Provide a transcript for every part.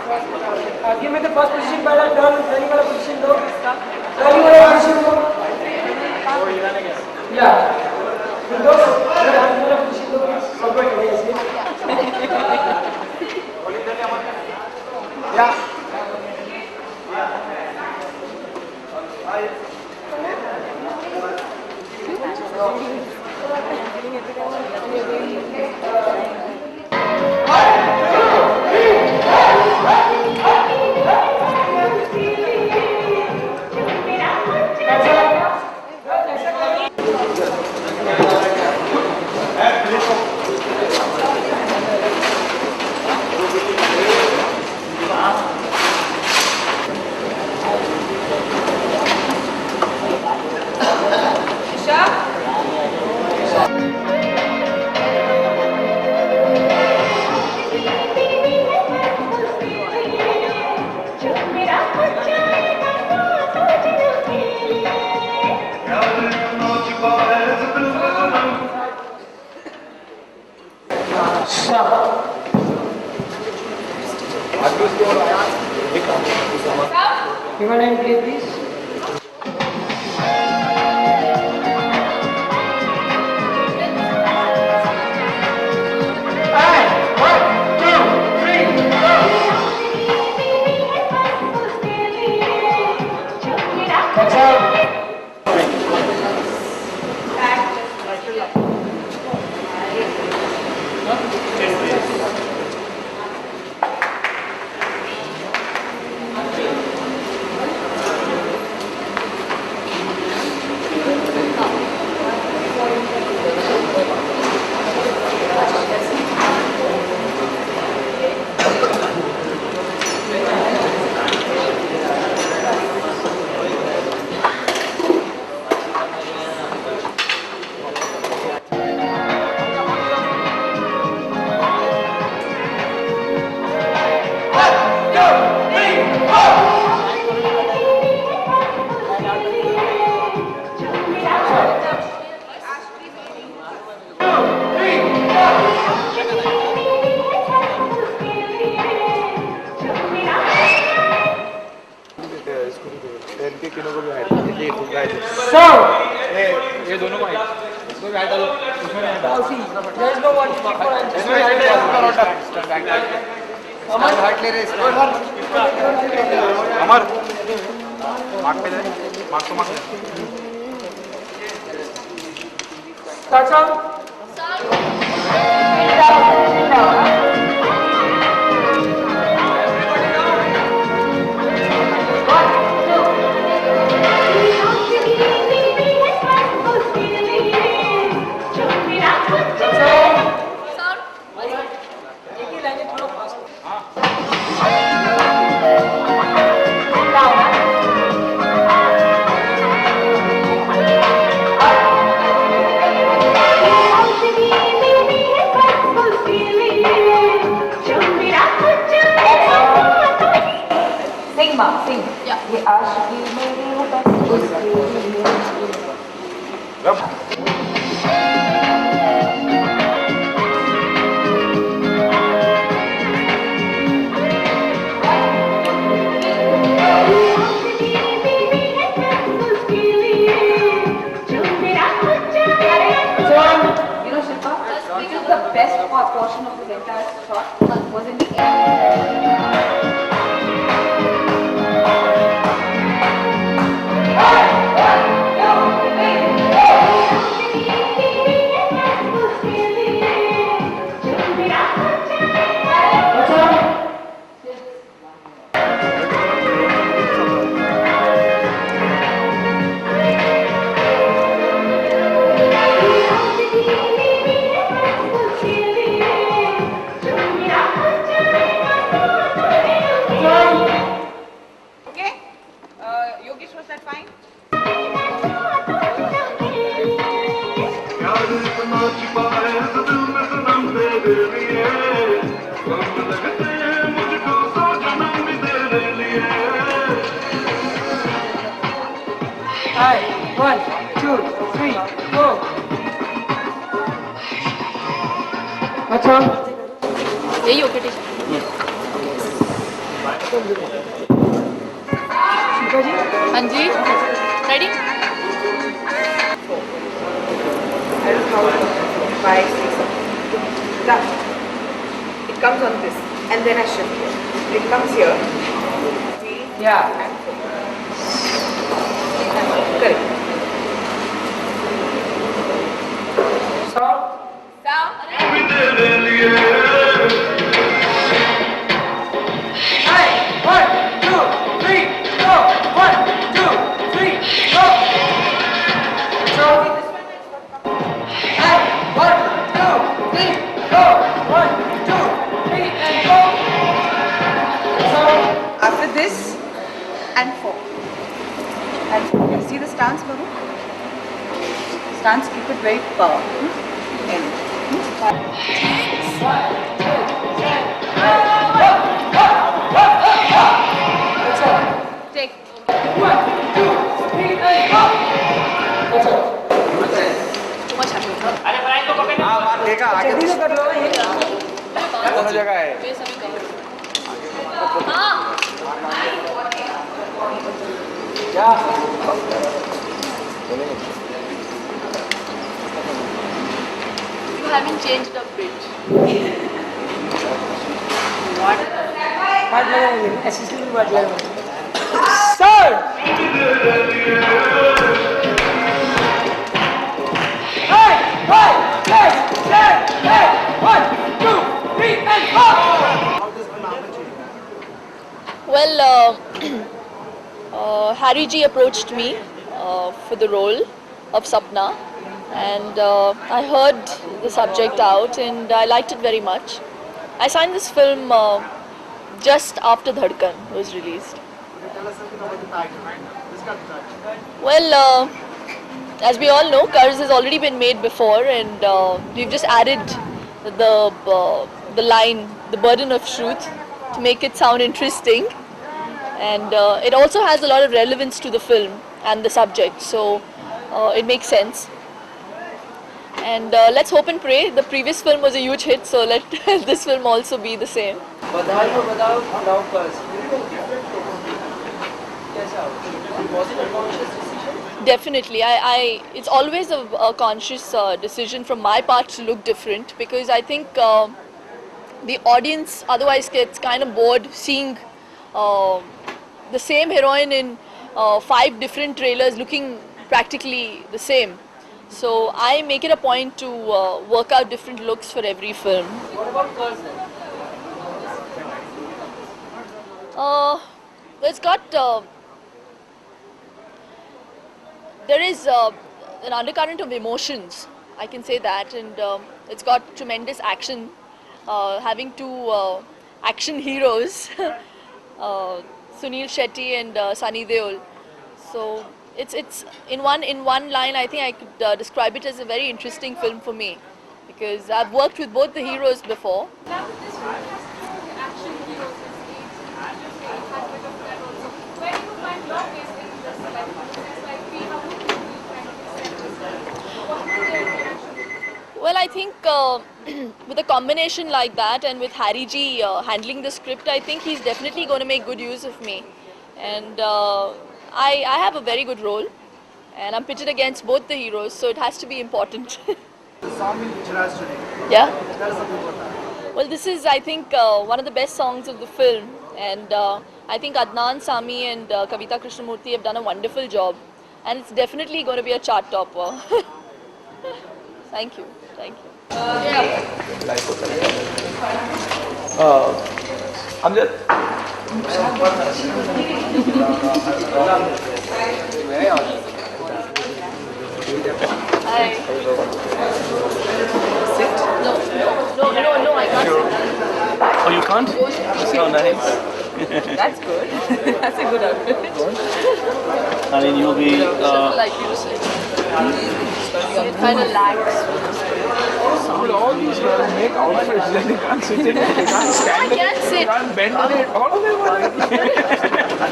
Give me the first position by the turning वाला position दो. Turning वाला position दो. Yeah. दो. turning वाला position दो. सब लोग खड़े ऐसे. Yeah. You want to play this? ये दोनों को इसको भी डालो उसमें नहीं डालो There is no one to keep for इसमें अमर हार्ट ले रहे इसको अमर मार्क पे दे मार्क तो mark Start song. Sing. Yeah. ये आशिकी मेरी है बस उसके लिए. You know, Shilpa, this is the best portion of the entire shot was in the end. Alright, 1, 2, 3, go. What's on? यही okay teacher. Shilpa ji Anji, ready? I don't know how it comes. 5, 6, 7. Done. It comes on this. And then I shift it. It comes here. 3 Yeah. and 4. Correct. Stop. Down. Hey, 1, 2, 3, go. 1, 2, 3, go. So, hey, 1, 2, 3, go. 1, 2, 3, and go. So, After this and 4. And 4. Yeah. See the stance, Babu? Stance, keep it very powerful. And take. 1, 2, 3, and go. That's all. Too much happy. हाँ मार देगा आगे जल्दी से कर लो ये दोनों जगह है ये सभी cover. हाँ. Yeah. You haven't changed a bit. बात लगाएंगे असिस्टेंट भी बात लगाएंगे sir hey hey hey hey hey 1 2 3 and go Well, Harry ji approached me for the role of Sapna, and I heard the subject out and I liked it very much. I signed this film just after Dhadkan was released. Well, as we all know, Karz has already been made before, and we've just added the line, the burden of truth, to make it sound interesting. And it also has a lot of relevance to the film and the subject, so it makes sense. And let's hope and pray. The previous film was a huge hit, so let this film also be the same. बधाई हो बताओ राव कर्ज कैसा was it a conscious decision Definitely, it's always a conscious decision from my part to look different, because I think the audience otherwise gets kind of bored seeing the same heroine in 5 different trailers looking practically the same. So I make it a point to work out different looks for every film. what about कर्ज then It's got there is an undercurrent of emotions, I can say that, and it's got tremendous action, having 2 action heroes, Sunil Shetty and Sunny Deol. So it's in one line. I think I could describe it as a very interesting film for me, because I've worked with both the heroes before. Now, this film has action heroes in AIDS, has bit of that also. Where do you find your place in this? Like, how would you find this? What would their reaction be? Well, I think with a combination like that, and with Harry ji handling the script, I think he's definitely going to make good use of me. And I have a very good role, and I'm pitted against both the heroes, so it has to be important. Yeah. Well, this is, I think, one of the best songs of the film, and I think Adnan Sami and Kavita Krishnamurthy have done a wonderful job, and it's definitely going to be a chart topper. Thank you. Thank you. Amjad Hi. Sit. No, I can't sit. Oh, you can't? Oh, nice. That's good. That's a good outfit. I mean, you'll be. Like you to sit. It kind of lags. all these girls make outfits that they can't sit in it, they can't I stand it, can't they sit. can't bend on it, all of them are like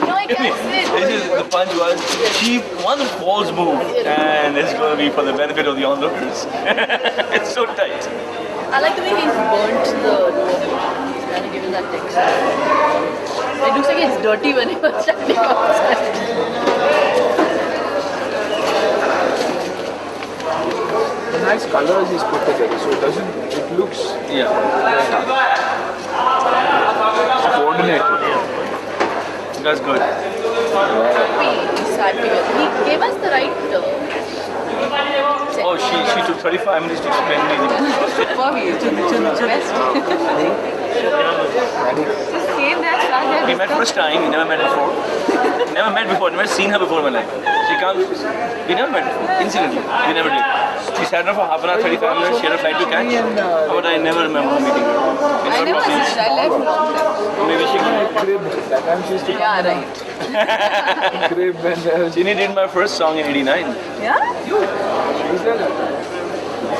No, I can't sit. This is the punch was she one false move, and it's going to be for the benefit of the onlookers. It's so tight. I like the way he's burnt the rope. He's kind of given that texture. It looks like gets dirty when you're standing outside. The nice colors he's put together, so it looks coordinated. That's good. He's happy with. He gave us the right. Oh, she took 35 minutes to explain me the Superb, you took the best. Just came there, sat there. We met first time, we never met before. Never seen her before in my life. She comes, we never met before, incidentally, we never did. She sat down for half an hour, 35 minutes, she had a flight to catch, but I never remember meeting her. I never assisted, I left long time. Maybe she could. Crib, that time she used to Yeah, right. crib and Ginny did my first song in '89. Yeah? she's there that time.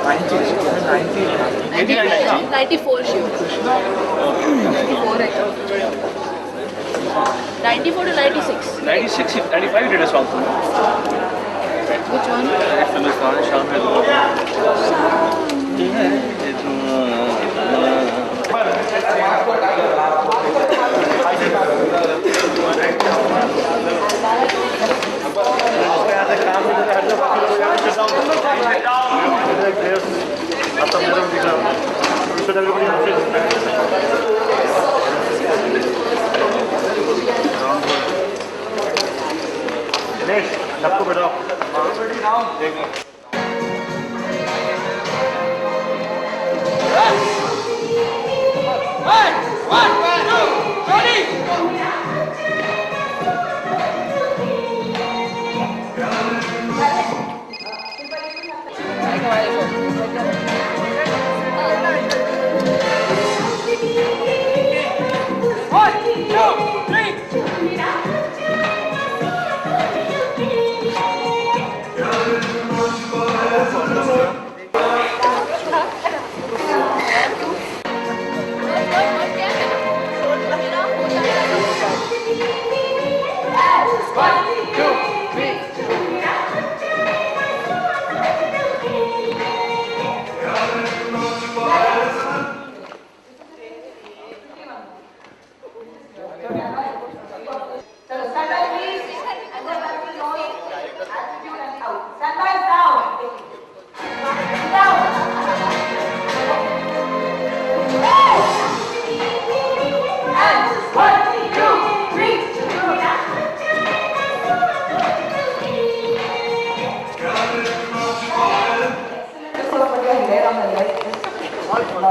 90, she was in 90. 94 she was. 94 to 96. 96, 95 you did a song for me. Which one? That film is called Sham Hai Dua. सबको बैठाओ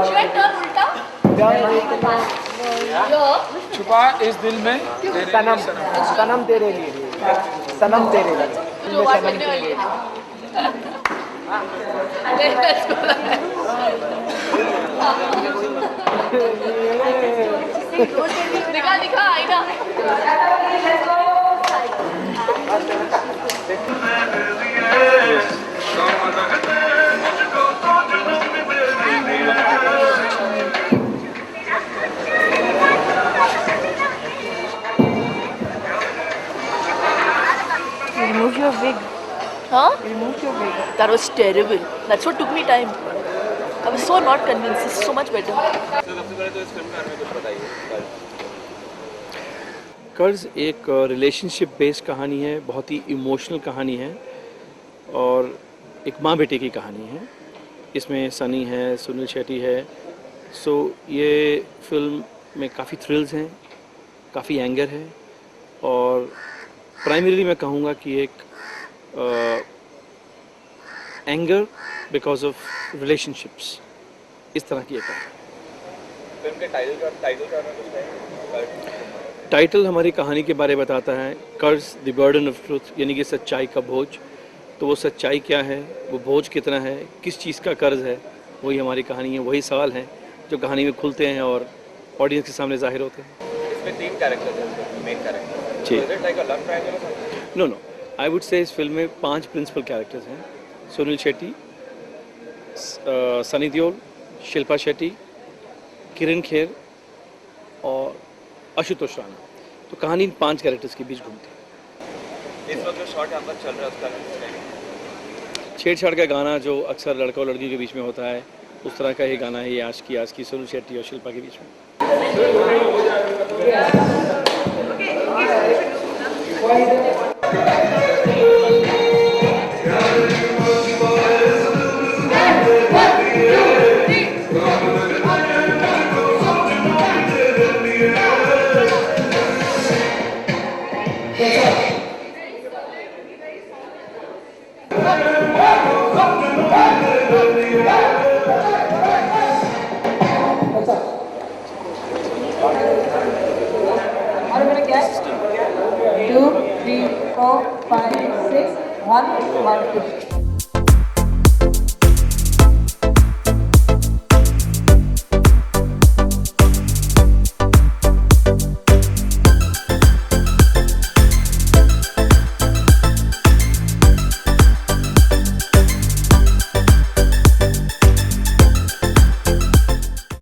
Should I turn ulta? छुपा इस दिल में सनम सनम तेरे लिए सनम तेरे लिए जो बात करने वाली है let's go. दिखा आईना Remove your wig. Huh? Remove your wig. That was terrible. That's what took me time. I was so not convinced. This is so much better. कर्ज एक रिलेशनशिप बेस्ड कहानी है, बहुत ही इमोशनल कहानी है और एक माँ बेटे की कहानी है। इसमें सनी है, सुनील शेट्टी है। सो ये फिल्म में काफ़ी थ्रिल्स हैं, काफ़ी एंगर है और प्राइमरीली मैं कहूँगा कि एक एंगर बिकॉज ऑफ रिलेशनशिप्स, इस तरह की एक कहानी। फिल्म के टाइटल टाइटल हमारी कहानी के बारे में बताता है, कर्ज द बर्डन ऑफ ट्रूथ, यानी कि सच्चाई का बोझ। तो वो सच्चाई क्या है, वो बोझ कितना है, किस चीज़ का कर्ज है, वही हमारी कहानी है। वही सवाल हैं जो कहानी में खुलते हैं और ऑडियंस के सामने जाहिर होते हैं। इसमें 3 कैरेक्टर्स हैं, मेन कैरेक्टर। जी। Is it like a love triangle? No, I would say इस फिल्म में 5 प्रिंसिपल कैरेक्टर्स हैं। सुनील शेट्टी, सनी देओल, शिल्पा शेट्टी, किरण खेर और आशुतोष राणा। तो कहानी इन 5 कैरेक्टर्स के बीच घूमती है। इस वक्त जो शॉट यहाँ पर चल रहा है उसका नाम छेड़छाड़ का गाना जो अक्सर लड़का और लड़की के बीच में होता है, उस तरह का ही गाना है ये आज की सुनील शेट्टी और शिल्पा के बीच में। How many guests? 2, 3, 4, 5, 6, 1, 1, 2.